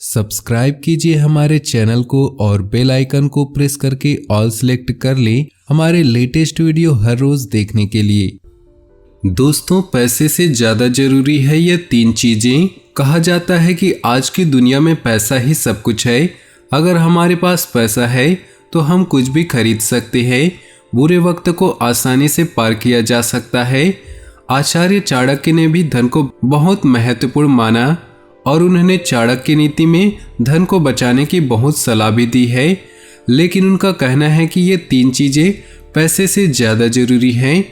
Subscribe कीजिए हमारे channel को और बेल आइकन को प्रेस करके ऑल सेलेक्ट कर लें हमारे लेटेस्ट वीडियो हर रोज देखने के लिए। दोस्तों, पैसे से ज़्यादा जरूरी है ये 3 चीज़ें। कहा जाता है कि आज की दुनिया में पैसा ही सब कुछ है। अगर हमारे पास पैसा है तो हम कुछ भी खरीद सकते हैं। बुरे वक्त को आसानी से पार किया जा सकता है। आचार्य चाणक्य ने भी धन को बहुत महत्वपूर्ण माना और उन्होंने चाणक्य नीति में धन को बचाने की बहुत सलाह भी दी है। लेकिन उनका कहना है कि ये 3 चीज़ें पैसे से ज़्यादा जरूरी हैं।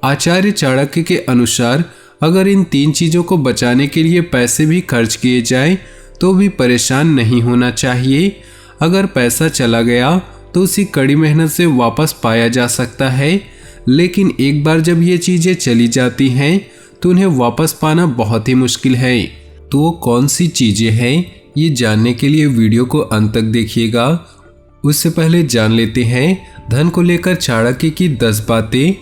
आचार्य चाणक्य के अनुसार अगर इन 3 चीज़ों को बचाने के लिए पैसे भी खर्च किए जाएं तो भी परेशान नहीं होना चाहिए। अगर पैसा चला गया तो उसी कड़ी मेहनत से वापस पाया जा सकता है, लेकिन एक बार जब ये चीज़ें चली जाती हैं तो उन्हें वापस पाना बहुत ही मुश्किल है। तो वो कौन सी चीज़ें हैं, ये जानने के लिए वीडियो को अंत तक देखिएगा। उससे पहले जान लेते हैं धन को लेकर चाणक्य की 10 बातें।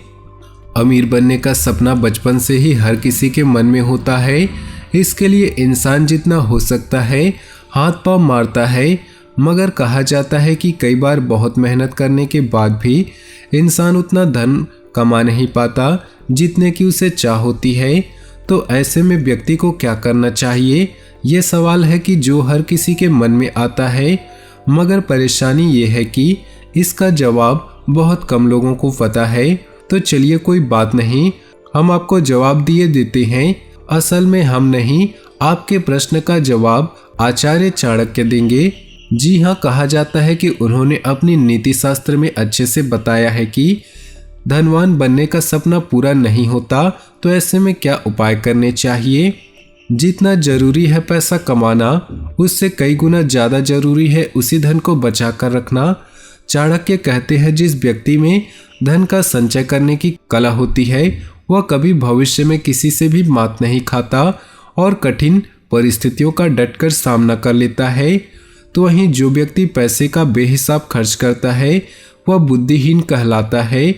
अमीर बनने का सपना बचपन से ही हर किसी के मन में होता है। इसके लिए इंसान जितना हो सकता है हाथ पांव मारता है, मगर कहा जाता है कि कई बार बहुत मेहनत करने के बाद भी इंसान उतना धन कमा नहीं पाता जितने की उसे चाह होती है। तो ऐसे में व्यक्ति को क्या करना चाहिए, ये सवाल है कि जो हर किसी के मन में आता है, मगर परेशानी ये है कि इसका जवाब बहुत कम लोगों को पता है। तो चलिए कोई बात नहीं, हम आपको जवाब दिए देते हैं। असल में हम नहीं, आपके प्रश्न का जवाब आचार्य चाणक्य देंगे। जी हाँ, कहा जाता है कि उन्होंने अपनी नीति शास्त्र में अच्छे से बताया है कि धनवान बनने का सपना पूरा नहीं होता, तो ऐसे में क्या उपाय करने चाहिए। जितना जरूरी है पैसा कमाना, उससे कई गुना ज़्यादा जरूरी है उसी धन को बचा कर रखना। चाणक्य कहते हैं जिस व्यक्ति में धन का संचय करने की कला होती है वह कभी भविष्य में किसी से भी मात नहीं खाता और कठिन परिस्थितियों का डटकर सामना कर लेता है। तो वहीं जो व्यक्ति पैसे का बेहिसाब खर्च करता है वह बुद्धिहीन कहलाता है।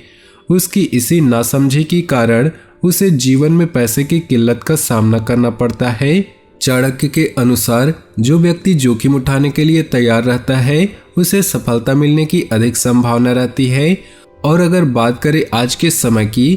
उसकी इसी नासमझी के कारण उसे जीवन में पैसे की किल्लत का सामना करना पड़ता है। चाणक्य के अनुसार जो व्यक्ति जोखिम उठाने के लिए तैयार रहता है उसे सफलता मिलने की अधिक संभावना रहती है। और अगर बात करें आज के समय की,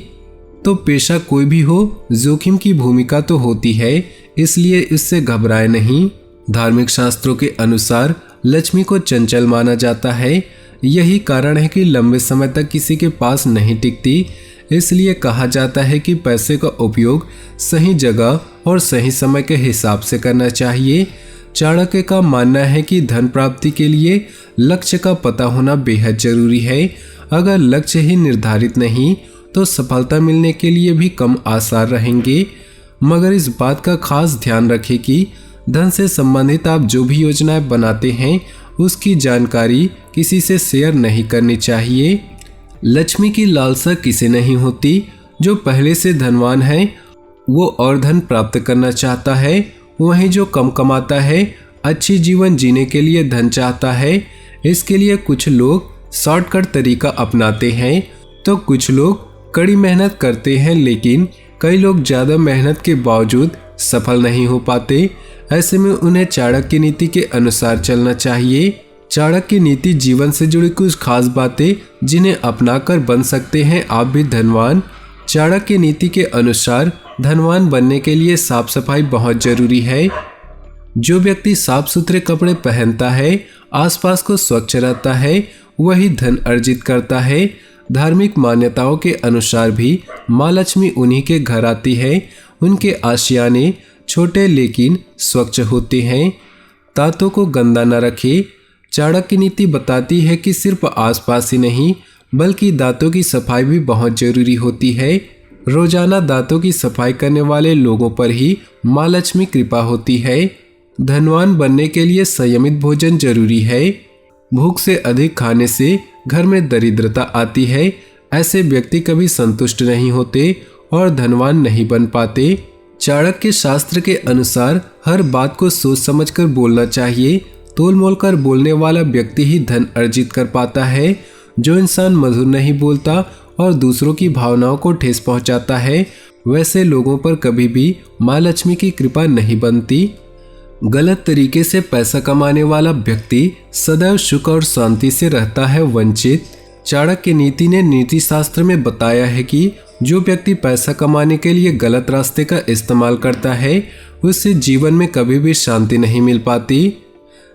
तो पेशा कोई भी हो, जोखिम की भूमिका तो होती है, इसलिए इससे घबराए नहीं। धार्मिक शास्त्रों के अनुसार लक्ष्मी को चंचल माना जाता है। यही कारण है कि लंबे समय तक किसी के पास नहीं टिकती। इसलिए कहा जाता है कि पैसे का उपयोग सही जगह और सही समय के हिसाब से करना चाहिए। चाणक्य का मानना है कि धन प्राप्ति के लिए लक्ष्य का पता होना बेहद जरूरी है। अगर लक्ष्य ही निर्धारित नहीं तो सफलता मिलने के लिए भी कम आसार रहेंगे। मगर इस बात का खास ध्यान रखें कि धन से संबंधित आप जो भी योजनाएं बनाते हैं उसकी जानकारी किसी से शेयर नहीं करनी चाहिए। लक्ष्मी की लालसा किसे नहीं होती। जो पहले से धनवान है वो और धन प्राप्त करना चाहता है, वहीं जो कम कमाता है अच्छी जीवन जीने के लिए धन चाहता है। इसके लिए कुछ लोग शॉर्टकट तरीका अपनाते हैं तो कुछ लोग कड़ी मेहनत करते हैं, लेकिन कई लोग ज़्यादा मेहनत के बावजूद सफल नहीं हो पाते। ऐसे में उन्हें चाणक्य नीति के अनुसार चलना चाहिए। चाणक्य नीति जीवन से जुड़ी कुछ खास बातें जिन्हें अपनाकर बन सकते हैं आप भी धनवान। चाणक्य नीति के अनुसार धनवान बनने के लिए साफ सफाई बहुत जरूरी है। जो व्यक्ति साफ सुथरे कपड़े पहनता है, आसपास को स्वच्छ रहता है, वही धन अर्जित करता है। धार्मिक मान्यताओं के अनुसार भी माँ लक्ष्मी उन्हीं के घर आती है। उनके आशियाने छोटे लेकिन स्वच्छ होते हैं। दांतों को गंदा न रखे। चाणक्य नीति बताती है कि सिर्फ आसपास ही नहीं बल्कि दांतों की सफाई भी बहुत जरूरी होती है। रोजाना दांतों की सफाई करने वाले लोगों पर ही माँ लक्ष्मी कृपा होती है। धनवान बनने के लिए संयमित भोजन जरूरी है। भूख से अधिक खाने से घर में दरिद्रता आती है। ऐसे व्यक्ति कभी संतुष्ट नहीं होते और धनवान नहीं बन पाते। चाणक्य शास्त्र के अनुसार हर बात को सोच समझकर बोलना चाहिए। तोल मोल कर बोलने वाला व्यक्ति ही धन अर्जित कर पाता है। जो इंसान मधुर नहीं बोलता और दूसरों की भावनाओं को ठेस पहुंचाता है, वैसे लोगों पर कभी भी माँ लक्ष्मी की कृपा नहीं बनती। गलत तरीके से पैसा कमाने वाला व्यक्ति सदैव सुख और शांति से रहता है वंचित। चाणक्य नीति ने नीति शास्त्र में बताया है कि जो व्यक्ति पैसा कमाने के लिए गलत रास्ते का इस्तेमाल करता है उससे जीवन में कभी भी शांति नहीं मिल पाती।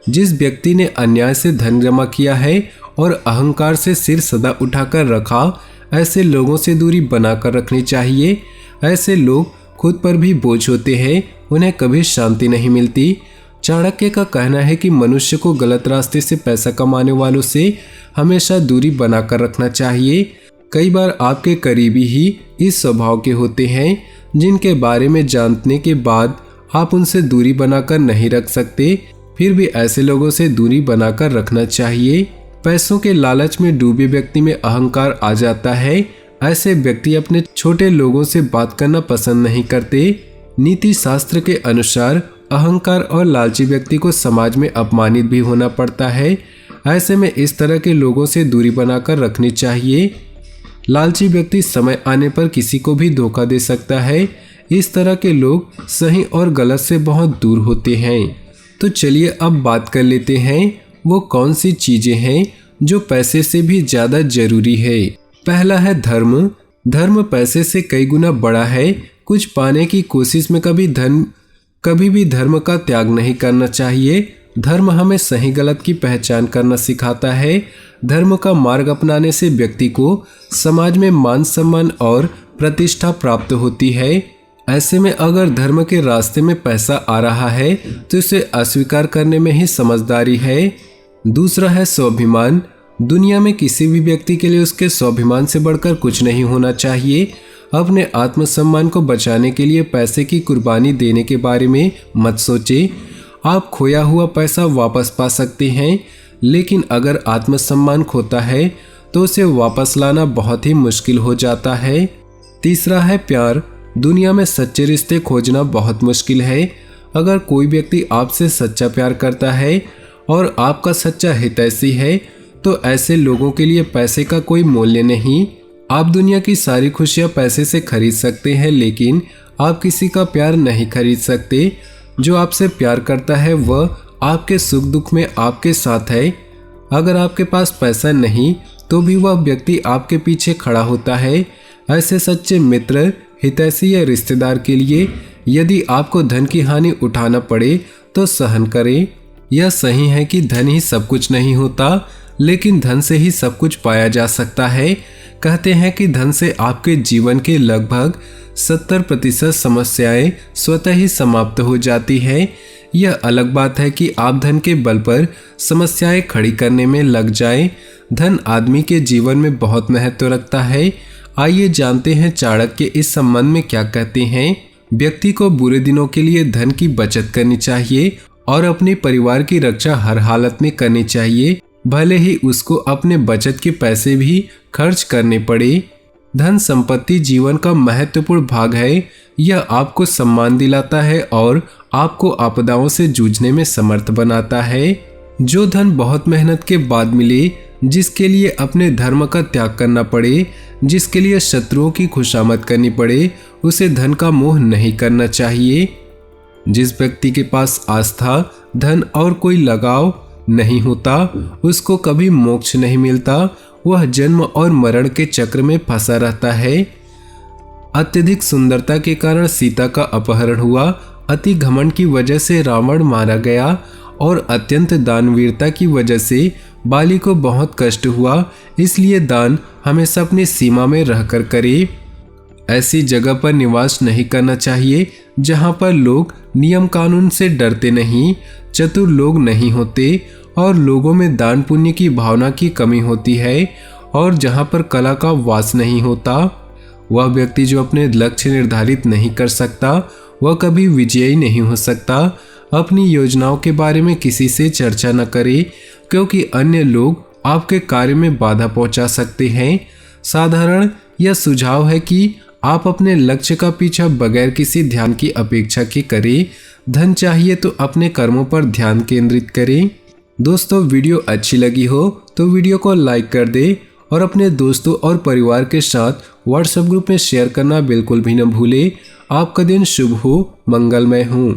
जिस व्यक्ति ने अन्याय से धन जमा किया है और अहंकार से सिर सदा उठाकर रखा, ऐसे लोगों से दूरी बनाकर रखनी चाहिए। ऐसे लोग खुद पर भी बोझ होते हैं, उन्हें कभी शांति नहीं मिलती। चाणक्य का कहना है कि मनुष्य को गलत रास्ते से पैसा कमाने वालों से हमेशा दूरी बनाकर रखना चाहिए। कई बार आपके करीबी ही इस स्वभाव के होते हैं जिनके बारे में जानने के बाद आप उनसे दूरी बनाकर नहीं रख सकते, फिर भी ऐसे लोगों से दूरी बनाकर रखना चाहिए। पैसों के लालच में डूबे व्यक्ति में अहंकार आ जाता है। ऐसे व्यक्ति अपने छोटे लोगों से बात करना पसंद नहीं करते। नीति शास्त्र के अनुसार अहंकार और लालची व्यक्ति को समाज में अपमानित भी होना पड़ता है। ऐसे में इस तरह के लोगों से दूरी बनाकर रखनी चाहिए। लालची व्यक्ति समय आने पर किसी को भी धोखा दे सकता है। इस तरह के लोग सही और गलत से बहुत दूर होते हैं। तो चलिए अब बात कर लेते हैं वो कौन सी चीजें हैं जो पैसे से भी ज्यादा जरूरी है। पहला है धर्म। धर्म पैसे से कई गुना बड़ा है। कुछ पाने की कोशिश में कभी भी धर्म का त्याग नहीं करना चाहिए। धर्म हमें सही गलत की पहचान करना सिखाता है। धर्म का मार्ग अपनाने से व्यक्ति को समाज में मान सम्मान और प्रतिष्ठा प्राप्त होती है। ऐसे में अगर धर्म के रास्ते में पैसा आ रहा है तो इसे अस्वीकार करने में ही समझदारी है। दूसरा है स्वाभिमान। दुनिया में किसी भी व्यक्ति के लिए उसके स्वाभिमान से बढ़कर कुछ नहीं होना चाहिए। अपने आत्मसम्मान को बचाने के लिए पैसे की कुर्बानी देने के बारे में मत सोचें। आप खोया हुआ पैसा वापस पा सकते हैं, लेकिन अगर आत्मसम्मान खोता है तो उसे वापस लाना बहुत ही मुश्किल हो जाता है। तीसरा है प्यार। दुनिया में सच्चे रिश्ते खोजना बहुत मुश्किल है। अगर कोई व्यक्ति आपसे सच्चा प्यार करता है और आपका सच्चा हितैषी है तो ऐसे लोगों के लिए पैसे का कोई मूल्य नहीं। आप दुनिया की सारी खुशियां पैसे से खरीद सकते हैं, लेकिन आप किसी का प्यार नहीं खरीद सकते। जो आपसे प्यार करता है वह आपके सुख दुख में आपके साथ है। अगर आपके पास पैसा नहीं तो भी वह व्यक्ति आपके पीछे खड़ा होता है। ऐसे सच्चे मित्र, हितैषी या रिश्तेदार के लिए यदि आपको धन की हानि उठाना पड़े तो सहन करें। यह सही है कि धन ही सब कुछ नहीं होता, लेकिन धन से ही सब कुछ पाया जा सकता है। कहते हैं कि धन से आपके जीवन के लगभग 70% समस्याएं स्वतः ही समाप्त हो जाती है। यह अलग बात है कि आप धन के बल पर समस्याएं खड़ी करने में लग जाएं। धन आदमी के जीवन में बहुत महत्व रखता है। आइए जानते हैं चाणक्य इस संबंध में क्या कहते हैं। व्यक्ति को बुरे दिनों के लिए धन की बचत करनी चाहिए और अपने परिवार की रक्षा हर हालत में करनी चाहिए, भले ही उसको अपने बचत के पैसे भी खर्च करने पड़े। धन संपत्ति जीवन का महत्वपूर्ण भाग है। यह आपको सम्मान दिलाता है और आपको आपदाओं से जूझने में समर्थ बनाता है। जो धन बहुत मेहनत के बाद मिले, जिसके लिए अपने धर्म का त्याग करना पड़े, जिसके लिए शत्रुओं की खुशामद करनी पड़े, उसे धन का मोह नहीं करना चाहिए। जिस व्यक्ति के पास आस्था, धन और कोई लगाव नहीं होता, उसको कभी मोक्ष नहीं मिलता। वह जन्म और मरण के चक्र में फंसा रहता है। अत्यधिक सुंदरता के कारण सीता का अपहरण हुआ। अति घमंड की वजह से रावण मारा गया और अत्यंत दानवीरता की वजह से बाली को बहुत कष्ट हुआ। इसलिए दान हमेशा अपनी सीमा में रहकर करे। ऐसी जगह पर निवास नहीं करना चाहिए जहां पर लोग नियम कानून से डरते नहीं, चतुर लोग नहीं होते और लोगों में दान पुण्य की भावना की कमी होती है, और जहां पर कला का वास नहीं होता। वह व्यक्ति जो अपने लक्ष्य निर्धारित नहीं कर सकता, वह कभी विजयी नहीं हो सकता। अपनी योजनाओं के बारे में किसी से चर्चा न करें, क्योंकि अन्य लोग आपके कार्य में बाधा पहुंचा सकते हैं। साधारण यह सुझाव है कि आप अपने लक्ष्य का पीछा बगैर किसी ध्यान की अपेक्षा के करें। धन चाहिए तो अपने कर्मों पर ध्यान केंद्रित करें। दोस्तों, वीडियो अच्छी लगी हो तो वीडियो को लाइक कर दें और अपने दोस्तों और परिवार के साथ व्हाट्सएप ग्रुप में शेयर करना बिल्कुल भी न भूलें। आपका दिन शुभ हो, मंगलमय हो।